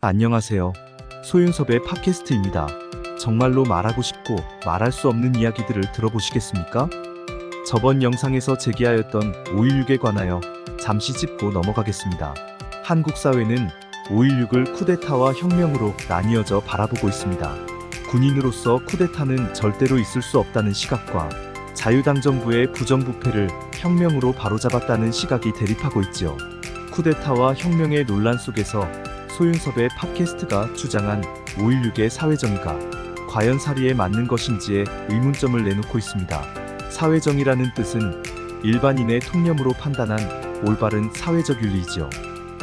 안녕하세요. 소윤섭의 팟캐스트입니다. 정말로 말하고 싶고 말할 수 없는 이야기들을 들어보시겠습니까? 저번 영상에서 제기하였던 5.16에 관하여 잠시 짚고 넘어가겠습니다. 한국 사회는 5.16을 쿠데타와 혁명으로 나뉘어져 바라보고 있습니다. 군인으로서 쿠데타는 절대로 있을 수 없다는 시각과 자유당 정부의 부정부패를 혁명으로 바로잡았다는 시각이 대립하고 있지요. 쿠데타와 혁명의 논란 속에서 소윤섭의 팟캐스트가 주장한 5.16의 사회정의가 과연 사리에 맞는 것인지에 의문점을 내놓고 있습니다. 사회정의라는 뜻은 일반인의 통념으로 판단한 올바른 사회적 윤리이지요.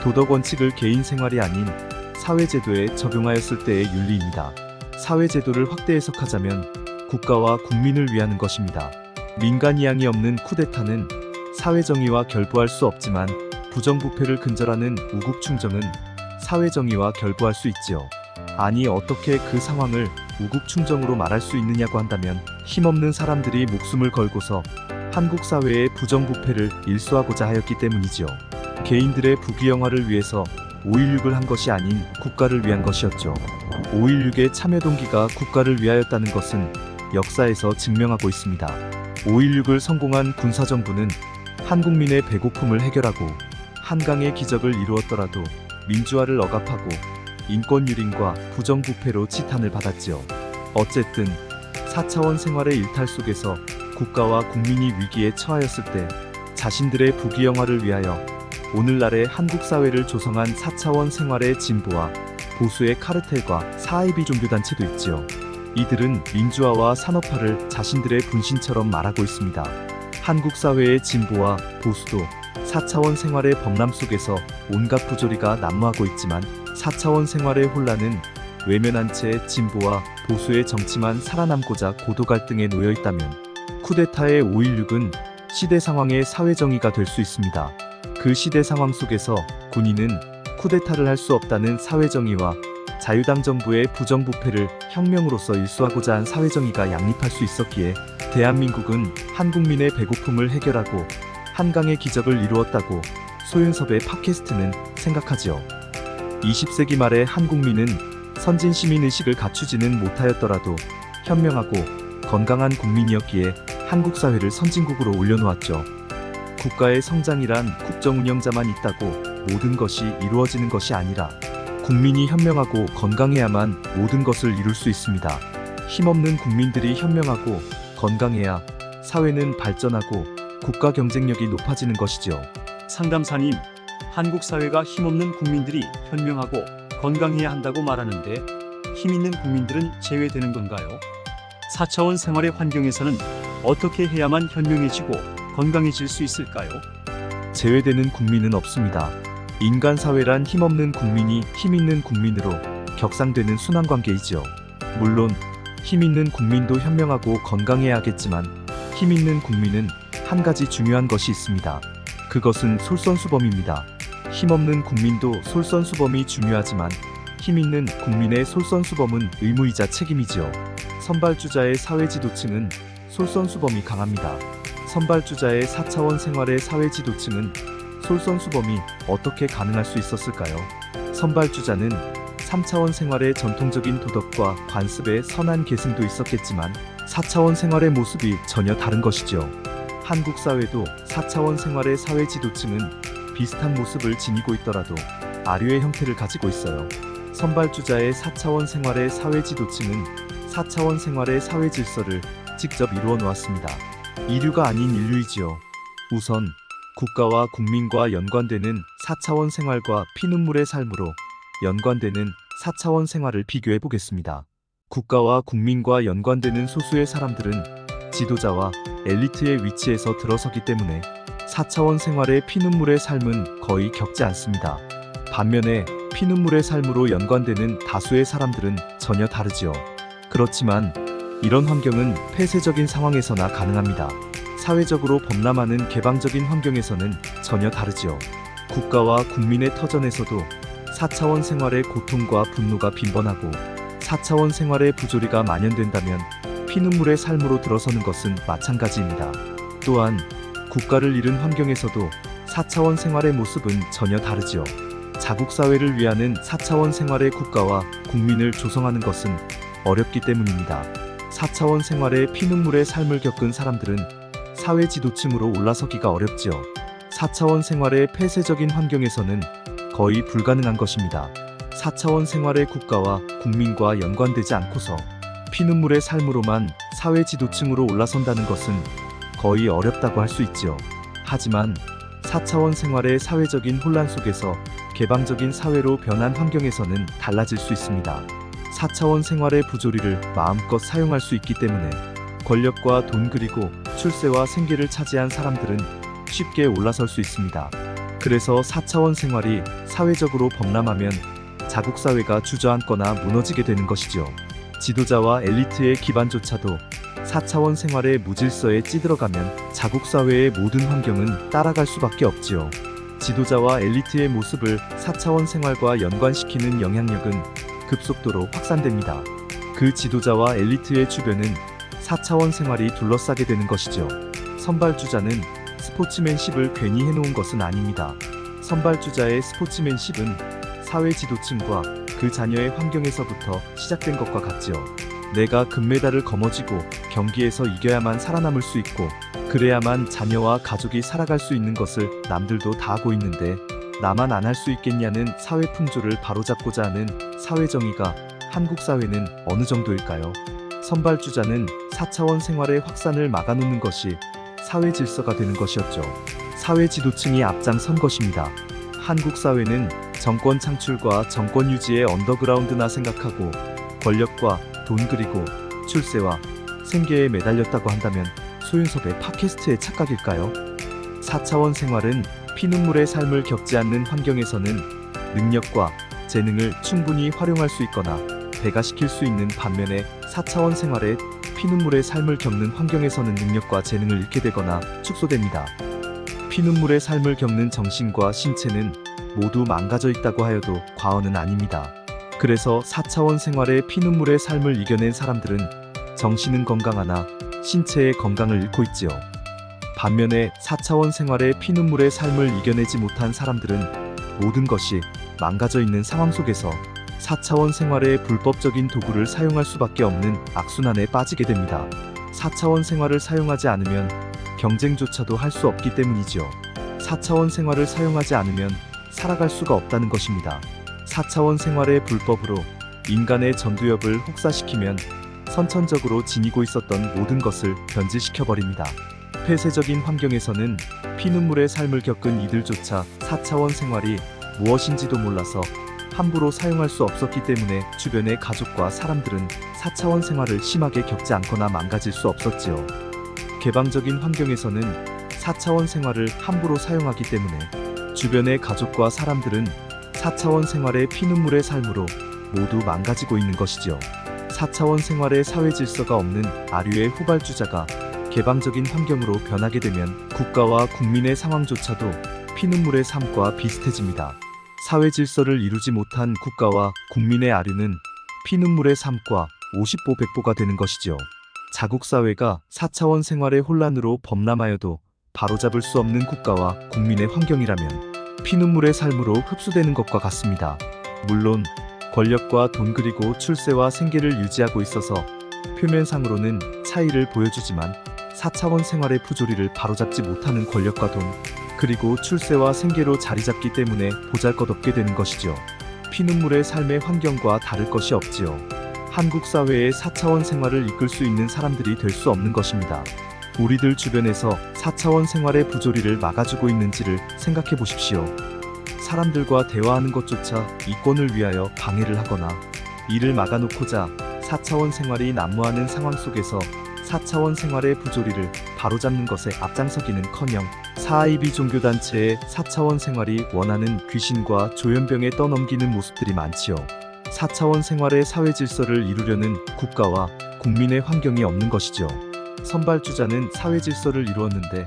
도덕 원칙을 개인 생활이 아닌 사회제도에 적용하였을 때의 윤리입니다. 사회제도를 확대 해석하자면 국가와 국민을 위하는 것입니다. 민간 이양이 없는 쿠데타는 사회정의와 결부할 수 없지만 부정부패를 근절하는 우국충정은 사회정의와 결부할 수 있지요. 아니 어떻게 그 상황을 우국충정으로 말할 수 있느냐고 한다면 힘없는 사람들이 목숨을 걸고서 한국 사회의 부정부패를 일소하고자 하였기 때문이지요. 개인들의 부귀영화를 위해서 5.16을 한 것이 아닌 국가를 위한 것이었죠. 5.16의 참여 동기가 국가를 위하였다는 것은 역사에서 증명하고 있습니다. 5.16을 성공한 군사정부는 한국민의 배고픔을 해결하고 한강의 기적을 이루었더라도 민주화를 억압하고 인권유린과 부정부패로 지탄을 받았지요. 어쨌든 4차원 생활의 일탈 속에서 국가와 국민이 위기에 처하였을 때 자신들의 부귀영화를 위하여 오늘날의 한국 사회를 조성한 4차원 생활의 진보와 보수의 카르텔과 사이비 종교단체도 있지요. 이들은 민주화와 산업화를 자신들의 분신처럼 말하고 있습니다. 한국 사회의 진보와 보수도 4차원 생활의 범람 속에서 온갖 부조리가 난무하고 있지만 4차원 생활의 혼란은 외면한 채 진보와 보수의 정치만 살아남고자 고도 갈등에 놓여 있다면 쿠데타의 5.16은 시대 상황의 사회정의가 될 수 있습니다. 그 시대 상황 속에서 군인은 쿠데타를 할 수 없다는 사회정의와 자유당 정부의 부정부패를 혁명으로서 일소하고자 한 사회정의가 양립할 수 있었기에 대한민국은 한국민의 배고픔을 해결하고 한강의 기적을 이루었다고 소윤섭의 팟캐스트는 생각하지요. 20세기 말의 한국민은 선진 시민의식을 갖추지는 못하였더라도 현명하고 건강한 국민이었기에 한국 사회를 선진국으로 올려놓았죠. 국가의 성장이란 국정 운영자만 있다고 모든 것이 이루어지는 것이 아니라 국민이 현명하고 건강해야만 모든 것을 이룰 수 있습니다. 힘없는 국민들이 현명하고 건강해야 사회는 발전하고 국가 경쟁력이 높아지는 것이지요. 상담사님, 한국 사회가 힘없는 국민들이 현명하고 건강해야 한다고 말하는데 힘있는 국민들은 제외되는 건가요? 4차원 생활의 환경에서는 어떻게 해야만 현명해지고 건강해질 수 있을까요? 제외되는 국민은 없습니다. 인간 사회란 힘없는 국민이 힘있는 국민으로 격상되는 순환관계이지요. 물론 힘있는 국민도 현명하고 건강해야 하겠지만 힘있는 국민은 한 가지 중요한 것이 있습니다. 그것은 솔선수범입니다. 힘없는 국민도 솔선수범이 중요하지만 힘있는 국민의 솔선수범은 의무이자 책임이지요. 선발주자의 사회지도층은 솔선수범이 강합니다. 선발주자의 4차원 생활의 사회지도층은 솔선수범이 어떻게 가능할 수 있었을까요? 선발주자는 3차원 생활의 전통적인 도덕과 관습의 선한 계승도 있었겠지만 4차원 생활의 모습이 전혀 다른 것이죠. 한국 사회도 4차원 생활의 사회지도층은 비슷한 모습을 지니고 있더라도 아류의 형태를 가지고 있어요. 선발주자의 4차원 생활의 사회지도층은 4차원 생활의 사회질서를 직접 이루어 놓았습니다. 이류가 아닌 인류이지요. 우선 국가와 국민과 연관되는 4차원 생활과 피눈물의 삶으로 연관되는 4차원 생활을 비교해 보겠습니다. 국가와 국민과 연관되는 소수의 사람들은 지도자와 엘리트의 위치에서 들어서기 때문에 4차원 생활의 피눈물의 삶은 거의 겪지 않습니다. 반면에 피눈물의 삶으로 연관되는 다수의 사람들은 전혀 다르지요. 그렇지만 이런 환경은 폐쇄적인 상황에서나 가능합니다. 사회적으로 범람하는 개방적인 환경에서는 전혀 다르지요. 국가와 국민의 터전에서도 4차원 생활의 고통과 분노가 빈번하고 4차원 생활의 부조리가 만연된다면 피눈물의 삶으로 들어서는 것은 마찬가지입니다. 또한 국가를 잃은 환경에서도 4차원 생활의 모습은 전혀 다르지요. 자국 사회를 위하는 4차원 생활의 국가와 국민을 조성하는 것은 어렵기 때문입니다. 4차원 생활의 피눈물의 삶을 겪은 사람들은 사회 지도층으로 올라서기가 어렵지요. 4차원 생활의 폐쇄적인 환경에서는 거의 불가능한 것입니다. 4차원 생활의 국가와 국민과 연관되지 않고서 피눈물의 삶으로만 사회 지도층으로 올라선다는 것은 거의 어렵다고 할 수 있지요. 하지만 4차원 생활의 사회적인 혼란 속에서 개방적인 사회로 변한 환경에서는 달라질 수 있습니다. 4차원 생활의 부조리를 마음껏 사용할 수 있기 때문에 권력과 돈 그리고 출세와 생계를 차지한 사람들은 쉽게 올라설 수 있습니다. 그래서 4차원 생활이 사회적으로 범람하면 자국 사회가 주저앉거나 무너지게 되는 것이죠. 지도자와 엘리트의 기반조차도 4차원 생활의 무질서에 찌들어가면 자국 사회의 모든 환경은 따라갈 수밖에 없지요. 지도자와 엘리트의 모습을 4차원 생활과 연관시키는 영향력은 급속도로 확산됩니다. 그 지도자와 엘리트의 주변은 4차원 생활이 둘러싸게 되는 것이죠. 선발주자는 스포츠맨십을 괜히 해놓은 것은 아닙니다. 선발주자의 스포츠맨십은 사회 지도층과 그 자녀의 환경에서부터 시작된 것과 같지요. 내가 금메달을 거머쥐고 경기에서 이겨야만 살아남을 수 있고 그래야만 자녀와 가족이 살아갈 수 있는 것을 남들도 다 하고 있는데 나만 안 할 수 있겠냐는 사회 풍조를 바로잡고자 하는 사회정의가 한국 사회는 어느 정도일까요? 선발주자는 4차원 생활의 확산을 막아놓는 것이 사회 질서가 되는 것이었죠. 사회 지도층이 앞장선 것입니다. 한국 사회는 정권 창출과 정권 유지의 언더그라운드나 생각하고 권력과 돈 그리고 출세와 생계에 매달렸다고 한다면 소윤섭의 팟캐스트의 착각일까요? 4차원 생활은 피눈물의 삶을 겪지 않는 환경에서는 능력과 재능을 충분히 활용할 수 있거나 배가시킬 수 있는 반면에 4차원 생활의 피눈물의 삶을 겪는 환경에서는 능력과 재능을 잃게 되거나 축소됩니다. 피눈물의 삶을 겪는 정신과 신체는 모두 망가져 있다고 하여도 과언은 아닙니다. 그래서 4차원 생활의 피눈물의 삶을 이겨낸 사람들은 정신은 건강하나 신체의 건강을 잃고 있지요. 반면에 4차원 생활의 피눈물의 삶을 이겨내지 못한 사람들은 모든 것이 망가져 있는 상황 속에서 4차원 생활의 불법적인 도구를 사용할 수밖에 없는 악순환에 빠지게 됩니다. 4차원 생활을 사용하지 않으면 경쟁조차도 할 수 없기 때문이지요. 4차원 생활을 사용하지 않으면 살아갈 수가 없다는 것입니다. 4차원 생활의 불법으로 인간의 전두엽을 혹사시키면 선천적으로 지니고 있었던 모든 것을 변질시켜버립니다. 폐쇄적인 환경에서는 피눈물의 삶을 겪은 이들조차 4차원 생활이 무엇인지도 몰라서 함부로 사용할 수 없었기 때문에 주변의 가족과 사람들은 4차원 생활을 심하게 겪지 않거나 망가질 수 없었지요. 개방적인 환경에서는 4차원 생활을 함부로 사용하기 때문에 주변의 가족과 사람들은 4차원 생활의 피눈물의 삶으로 모두 망가지고 있는 것이지요. 4차원 생활의 사회 질서가 없는 아류의 후발주자가 개방적인 환경으로 변하게 되면 국가와 국민의 상황조차도 피눈물의 삶과 비슷해집니다. 사회 질서를 이루지 못한 국가와 국민의 아류는 피눈물의 삶과 50보 100보가 되는 것이지요. 자국 사회가 4차원 생활의 혼란으로 범람하여도 바로잡을 수 없는 국가와 국민의 환경이라면 피눈물의 삶으로 흡수되는 것과 같습니다. 물론 권력과 돈 그리고 출세와 생계를 유지하고 있어서 표면상으로는 차이를 보여주지만 4차원 생활의 부조리를 바로잡지 못하는 권력과 돈 그리고 출세와 생계로 자리잡기 때문에 보잘것없게 되는 것이죠. 피눈물의 삶의 환경과 다를 것이 없지요. 한국 사회의 4차원 생활을 이끌 수 있는 사람들이 될 수 없는 것입니다. 우리들 주변에서 4차원 생활의 부조리를 막아주고 있는지를 생각해 보십시오. 사람들과 대화하는 것조차 이권을 위하여 방해를 하거나 이를 막아놓고자 4차원 생활이 난무하는 상황 속에서 4차원 생활의 부조리를 바로잡는 것에 앞장서기는커녕 4IB 종교단체의 4차원 생활이 원하는 귀신과 조현병에 떠넘기는 모습들이 많지요. 4차원 생활의 사회 질서를 이루려는 국가와 국민의 환경이 없는 것이죠. 선발주자는 사회 질서를 이루었는데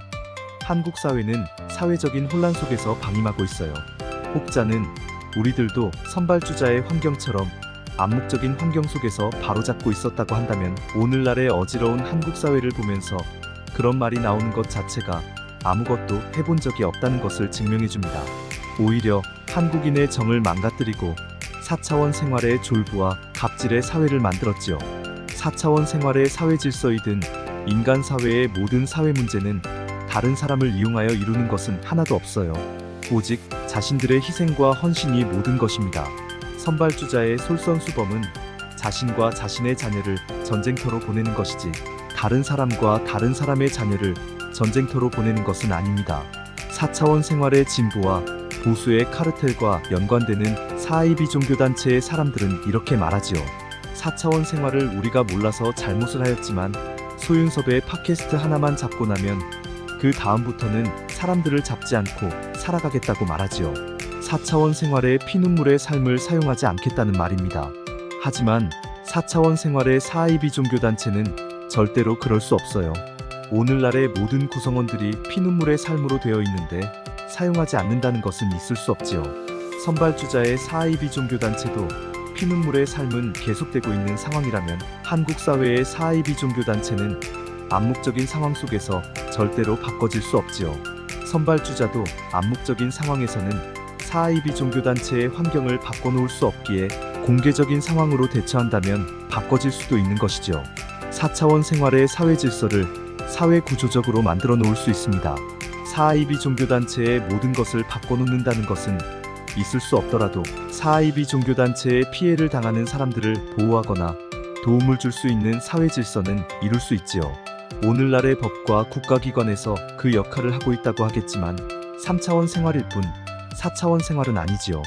한국 사회는 사회적인 혼란 속에서 방임하고 있어요. 혹자는 우리들도 선발주자의 환경처럼 암묵적인 환경 속에서 바로잡고 있었다고 한다면 오늘날의 어지러운 한국 사회를 보면서 그런 말이 나오는 것 자체가 아무것도 해본 적이 없다는 것을 증명해줍니다. 오히려 한국인의 정을 망가뜨리고 4차원 생활의 졸부와 갑질의 사회를 만들었지요. 4차원 생활의 사회 질서이든 인간 사회의 모든 사회 문제는 다른 사람을 이용하여 이루는 것은 하나도 없어요. 오직 자신들의 희생과 헌신이 모든 것입니다. 선발주자의 솔선수범은 자신과 자신의 자녀를 전쟁터로 보내는 것이지 다른 사람과 다른 사람의 자녀를 전쟁터로 보내는 것은 아닙니다. 4차원 생활의 진보와 보수의 카르텔과 연관되는 사이비 종교단체의 사람들은 이렇게 말하지요. 4차원 생활을 우리가 몰라서 잘못을 하였지만 소윤섭의 팟캐스트 하나만 잡고 나면 그 다음부터는 사람들을 잡지 않고 살아가겠다고 말하지요. 4차원 생활의 피눈물의 삶을 사용하지 않겠다는 말입니다. 하지만 4차원 생활의 사이비 종교단체는 절대로 그럴 수 없어요. 오늘날의 모든 구성원들이 피눈물의 삶으로 되어 있는데 사용하지 않는다는 것은 있을 수 없지요. 선발주자의 사이비 종교단체도 피눈물의 삶은 계속되고 있는 상황이라면 한국 사회의 사이비 종교단체는 암묵적인 상황 속에서 절대로 바꿔질 수 없지요. 선발주자도 암묵적인 상황에서는 사이비 종교단체의 환경을 바꿔놓을 수 없기에 공개적인 상황으로 대처한다면 바꿔질 수도 있는 것이죠. 4차원 생활의 사회 질서를 사회 구조적으로 만들어 놓을 수 있습니다. 사이비 종교단체의 모든 것을 바꿔놓는다는 것은 있을 수 없더라도 사이비 종교단체의 피해를 당하는 사람들을 보호하거나 도움을 줄 수 있는 사회 질서는 이룰 수 있지요. 오늘날의 법과 국가기관에서 그 역할을 하고 있다고 하겠지만 3차원 생활일 뿐 4차원 생활은 아니지요.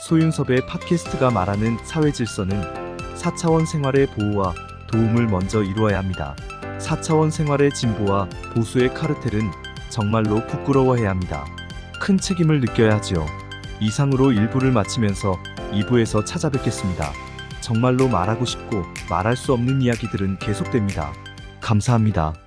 소윤섭의 팟캐스트가 말하는 사회 질서는 4차원 생활의 보호와 도움을 먼저 이루어야 합니다. 4차원 생활의 진보와 보수의 카르텔은 정말로 부끄러워해야 합니다. 큰 책임을 느껴야 하지요. 이상으로 1부를 마치면서 2부에서 찾아뵙겠습니다. 정말로 말하고 싶고 말할 수 없는 이야기들은 계속됩니다. 감사합니다.